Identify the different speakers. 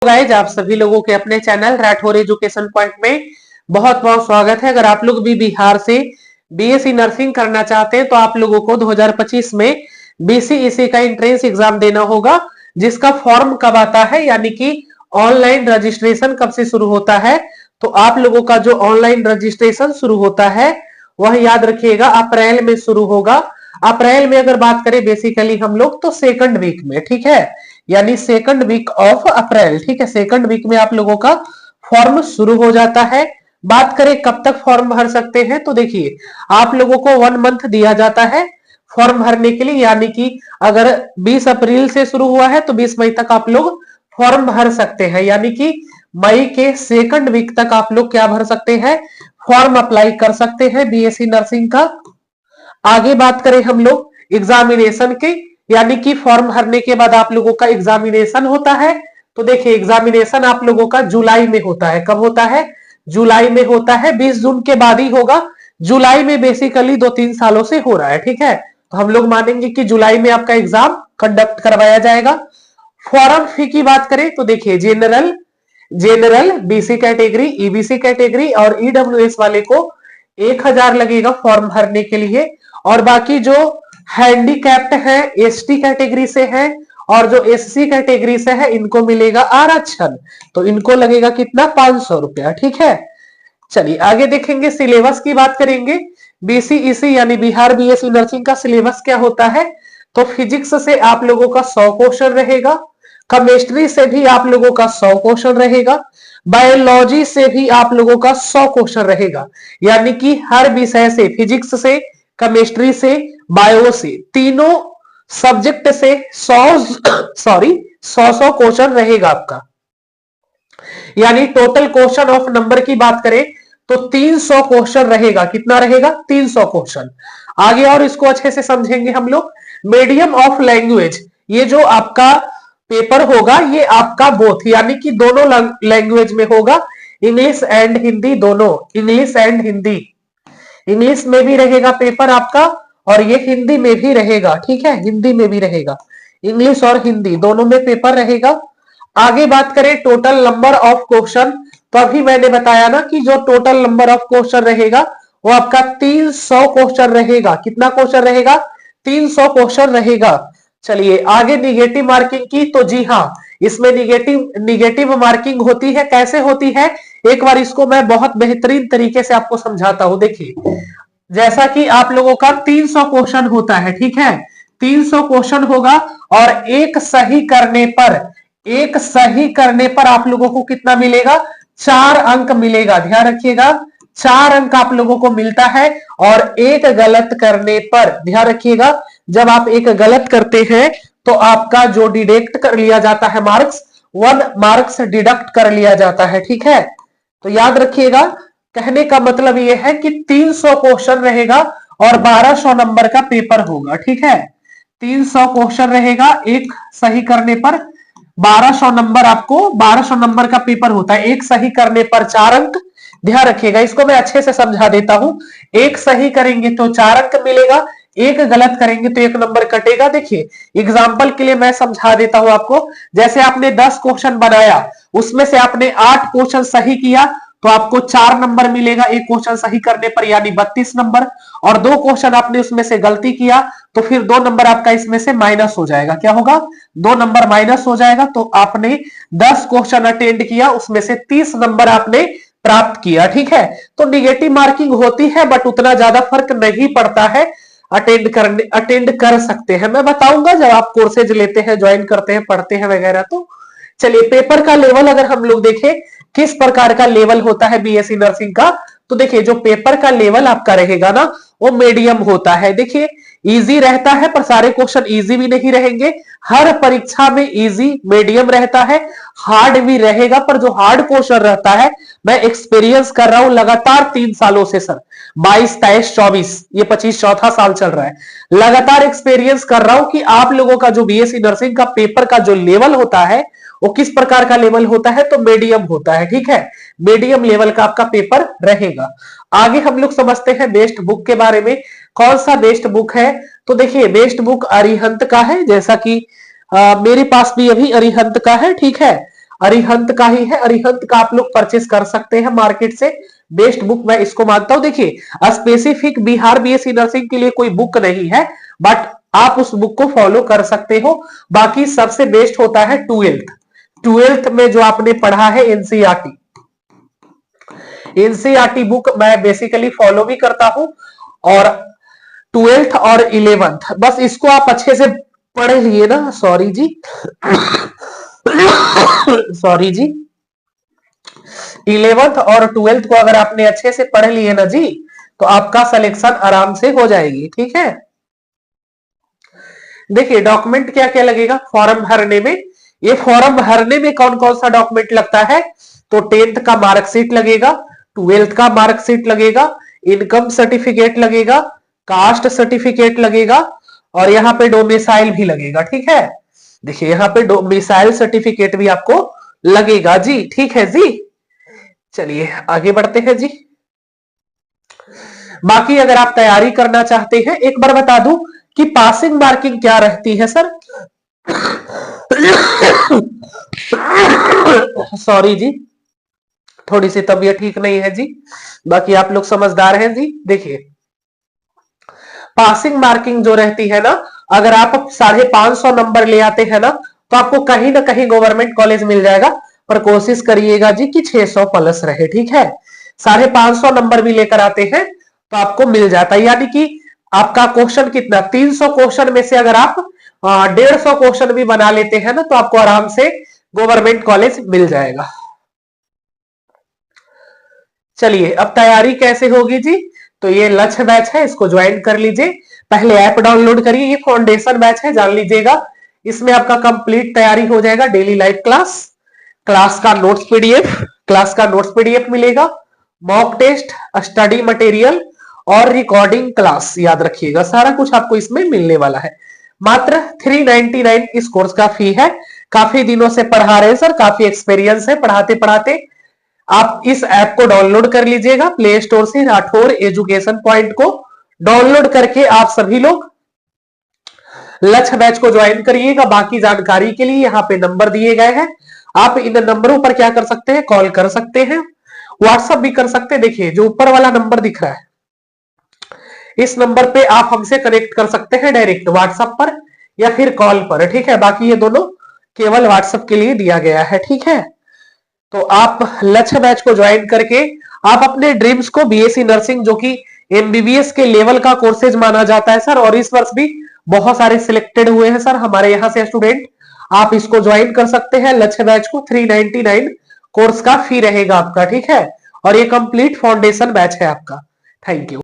Speaker 1: Guys आप सभी लोगों के अपने चैनल राठौर एजुकेशन पॉइंट में बहुत बहुत स्वागत है। अगर आप लोग भी बिहार से बीएससी नर्सिंग करना चाहते हैं तो आप लोगों को 2025 में बीसीईसी का एंट्रेंस एग्जाम देना होगा, जिसका फॉर्म कब आता है यानी कि ऑनलाइन रजिस्ट्रेशन कब से शुरू होता है। तो आप लोगों का जो ऑनलाइन रजिस्ट्रेशन शुरू होता है वह याद रखिएगा अप्रैल में शुरू होगा। अप्रैल में अगर बात करें बेसिकली हम लोग तो सेकंड वीक में, ठीक है, यानी सेकंड वीक ऑफ अप्रैल, ठीक है, सेकंड वीक में आप लोगों का फॉर्म शुरू हो जाता है। बात करें कब तक फॉर्म भर सकते हैं तो देखिए आप लोगों को 1 मंथ दिया जाता है फॉर्म भरने के लिए, यानी कि अगर 20 अप्रैल से शुरू हुआ है तो 20 मई तक आप लोग फॉर्म भर सकते हैं, यानी कि मई के सेकंड वीक तक आप लोग क्या भर सकते हैं, फॉर्म अप्लाई कर सकते हैं बीएससी नर्सिंग का। आगे बात करें हम लोग एग्जामिनेशन के, यानी कि फॉर्म भरने के बाद आप लोगों का एग्जामिनेशन होता है। तो देखिए एग्जामिनेशन आप लोगों का जुलाई में होता है। कब होता है? जुलाई में होता है, 20 जून के बाद ही होगा। जुलाई में बेसिकली 2-3 सालों से हो रहा है, ठीक है, तो हम लोग मानेंगे कि जुलाई में आपका एग्जाम कंडक्ट करवाया जाएगा। फॉर्म फी की बात करें तो देखिए general BC category, EBC category और ईडब्ल्यूएस वाले को 1000 लगेगा फॉर्म भरने के लिए, और बाकी जो हैंडीकैप्ड है, एसटी कैटेगरी से है और जो एससी कैटेगरी से है इनको मिलेगा आरक्षण, तो इनको लगेगा कितना, 500 रुपया, ठीक है। चलिए आगे देखेंगे, सिलेबस की बात करेंगे। बीसीईसी यानी बिहार बीएससी नर्सिंग का सिलेबस क्या होता है, तो फिजिक्स से आप लोगों का 100 क्वेश्चन रहेगा, केमिस्ट्री से भी आप लोगों का 100 क्वेश्चन रहेगा, बायोलॉजी से भी आप लोगों का 100 क्वेश्चन रहेगा, यानी कि हर विषय से, फिजिक्स से, केमिस्ट्री से, बायो से, तीनों सब्जेक्ट से 100 क्वेश्चन रहेगा आपका। यानी टोटल क्वेश्चन ऑफ नंबर की बात करें तो 300 क्वेश्चन रहेगा। कितना रहेगा? 300 क्वेश्चन। आगे और इसको अच्छे से समझेंगे हम लोग। मीडियम ऑफ लैंग्वेज, ये जो आपका पेपर होगा ये आपका बोथ यानी कि दोनों लैंग्वेज में होगा, इंग्लिश एंड हिंदी दोनों, इंग्लिश एंड हिंदी, इंग्लिश में भी रहेगा पेपर आपका और ये हिंदी में भी रहेगा, ठीक है, हिंदी में भी रहेगा, इंग्लिश और हिंदी दोनों में पेपर रहेगा। आगे बात करें टोटल नंबर ऑफ क्वेश्चन, तो अभी मैंने बताया ना कि जो टोटल नंबर ऑफ क्वेश्चन रहेगा वो आपका 300 क्वेश्चन रहेगा। कितना क्वेश्चन रहेगा? 300 क्वेश्चन रहेगा। चलिए आगे निगेटिव मार्किंग की, तो जी हाँ, इसमें निगेटिव मार्किंग होती है। कैसे होती है, एक बार इसको मैं बहुत बेहतरीन तरीके से आपको समझाता हूं। देखिए जैसा कि आप लोगों का 300 क्वेश्चन होता है, ठीक है, 300 क्वेश्चन होगा और एक सही करने पर आप लोगों को कितना मिलेगा? 4 अंक मिलेगा। ध्यान रखिएगा 4 अंक आप लोगों को मिलता है, और एक गलत करने पर, ध्यान रखिएगा, जब आप एक गलत करते हैं तो आपका जो डिडक्ट कर लिया जाता है मार्क्स, 1 मार्क्स डिडक्ट कर लिया जाता है, ठीक है। तो याद रखिएगा, कहने का मतलब यह है कि 300 क्वेश्चन रहेगा और 1200 नंबर का पेपर होगा, ठीक है। 300 क्वेश्चन रहेगा, एक सही करने पर 1200 नंबर, आपको 1200 नंबर का पेपर होता है, एक सही करने पर 4 अंक। ध्यान रखिएगा, इसको मैं अच्छे से समझा देता हूं। एक सही करेंगे तो 4 अंक मिलेगा, एक गलत करेंगे तो 1 नंबर कटेगा। देखिए एग्जाम्पल के लिए मैं समझा देता हूं आपको। जैसे आपने 10 क्वेश्चन बनाया, उसमें से आपने 8 क्वेश्चन सही किया तो आपको 4 नंबर मिलेगा एक क्वेश्चन सही करने पर, यानी 32 नंबर, और 2 क्वेश्चन आपने उसमें से गलती किया तो फिर 2 नंबर आपका इसमें से माइनस हो जाएगा। क्या होगा? 2 नंबर माइनस हो जाएगा। तो आपने 10 क्वेश्चन अटेंड किया, उसमें से 30 नंबर आपने प्राप्त किया, ठीक है। तो निगेटिव मार्किंग होती है बट उतना ज्यादा फर्क नहीं पड़ता है, अटेंड कर सकते हैं। मैं बताऊंगा जब आप कोर्सेज लेते हैं, ज्वाइन करते हैं, पढ़ते हैं वगैरह। तो चलिए पेपर का लेवल अगर हम लोग देखें किस प्रकार का लेवल होता है बीएससी नर्सिंग का, तो देखिए जो पेपर का लेवल आपका रहेगा ना वो मीडियम होता है। देखिए इजी रहता है पर सारे क्वेश्चन इजी भी नहीं रहेंगे, हर परीक्षा में इजी मीडियम रहता है, हार्ड भी रहेगा। पर जो हार्ड क्वेश्चन रहता है, मैं एक्सपीरियंस कर रहा हूं लगातार 3 सालों से सर, 22, 23, 24, ये 25 चौथा साल चल रहा है, लगातार एक्सपीरियंस कर रहा हूं कि आप लोगों का जो बीएससी नर्सिंग का पेपर का जो लेवल होता है वो किस प्रकार का लेवल होता है, तो मीडियम होता है, ठीक है, मीडियम लेवल का आपका पेपर रहेगा। आगे हम लोग समझते हैं बेस्ट बुक के बारे में। कौन सा बेस्ट बुक है, तो देखिए बेस्ट बुक अरिहंत का है, जैसा कि मेरे पास भी अभी अरिहंत का है, ठीक है। अरिहंत का ही है। अरिहंत का आप लोग परचेस कर सकते हैं मार्केट से। बेस्ट बुक मैं इसको मानता हूं। देखिए स्पेसिफिक बिहार बीएससी नर्सिंग के लिए कोई बुक नहीं है, बट आप उस बुक को फॉलो कर सकते हो। बाकी सबसे बेस्ट होता है ट्वेल्थ। ट्वेल्थ में जो आपने पढ़ा है एनसीईआरटी, एनसीईआरटी बुक मैं बेसिकली फॉलो भी करता हूं। और ट्वेल्थ और इलेवेंथ बस इसको आप अच्छे से पढ़ लिए ना, सॉरी जी सॉरी जी, इलेवेंथ और ट्वेल्थ को अगर आपने अच्छे से पढ़ लिए ना जी, तो आपका सिलेक्शन आराम से हो जाएगी। ठीक है, देखिए डॉक्यूमेंट क्या क्या लगेगा फॉर्म भरने में। ये फॉर्म भरने में कौन कौन सा डॉक्यूमेंट लगता है, तो 10th का मार्कशीट लगेगा, 12th का मार्कशीट लगेगा, इनकम सर्टिफिकेट लगेगा, कास्ट सर्टिफिकेट लगेगा, और यहाँ पे डोमिसाइल भी लगेगा। ठीक है, देखिए यहाँ पे डोमिसाइल सर्टिफिकेट भी आपको लगेगा जी। ठीक है जी, चलिए आगे बढ़ते हैं जी। बाकी अगर आप तैयारी करना चाहते हैं, एक बार बता दूं कि पासिंग मार्किंग क्या रहती है सर। सॉरी जी, थोड़ी सी तबीयत ठीक नहीं है जी, बाकी आप लोग समझदार हैं जी। देखिए पासिंग मार्किंग जो रहती है ना, अगर आप 550 नंबर ले आते हैं ना, तो आपको कहीं ना कहीं गवर्नमेंट कॉलेज मिल जाएगा, पर कोशिश करिएगा जी कि 600 प्लस रहे। ठीक है, 550 नंबर भी लेकर आते हैं तो आपको मिल जाता है। यानी कि आपका क्वेश्चन कितना, 300 क्वेश्चन में से अगर आप 150 क्वेश्चन भी बना लेते हैं ना, तो आपको आराम से गवर्नमेंट कॉलेज मिल जाएगा। चलिए अब तैयारी कैसे होगी जी, तो ये लक्ष्य बैच है, इसको ज्वाइन कर लीजिए। पहले ऐप डाउनलोड करिए, ये फाउंडेशन बैच है, जान लीजिएगा। इसमें आपका कंप्लीट तैयारी हो जाएगा। डेली लाइव क्लास, क्लास का नोट्स पीडीएफ, क्लास का नोट्स पीडीएफ मिलेगा, मॉक टेस्ट, स्टडी मटेरियल और रिकॉर्डिंग क्लास। याद रखिएगा सारा कुछ आपको इसमें मिलने वाला है। मात्र 399 इस कोर्स का फी है। काफी दिनों से पढ़ा रहे हैं सर, काफी एक्सपीरियंस है पढ़ाते पढ़ाते। आप इस ऐप को डाउनलोड कर लीजिएगा प्ले स्टोर से, राठौर एजुकेशन पॉइंट को डाउनलोड करके आप सभी लोग लक्ष्य बैच को ज्वाइन करिएगा। बाकी जानकारी के लिए यहाँ पे नंबर दिए गए हैं, आप इन नंबरों पर क्या कर सकते हैं, कॉल कर सकते हैं, व्हाट्सएप भी कर सकते हैं। देखिए जो ऊपर वाला नंबर दिख रहा है, इस नंबर पे आप हमसे कनेक्ट कर सकते हैं डायरेक्ट व्हाट्सएप पर या फिर कॉल पर। ठीक है, बाकी ये दोनों केवल व्हाट्सएप के लिए दिया गया है। ठीक है, तो आप लक्ष्य बैच को ज्वाइन करके आप अपने ड्रीम्स को, बीएससी नर्सिंग जो कि एमबीबीएस के लेवल का कोर्सेज माना जाता है सर, और इस वर्ष भी बहुत सारे सिलेक्टेड हुए हैं सर हमारे यहाँ से स्टूडेंट, आप इसको ज्वाइन कर सकते हैं लक्ष्य बैच को। 399 कोर्स का फी रहेगा आपका। ठीक है, और ये कंप्लीट फाउंडेशन बैच है आपका। Thank you.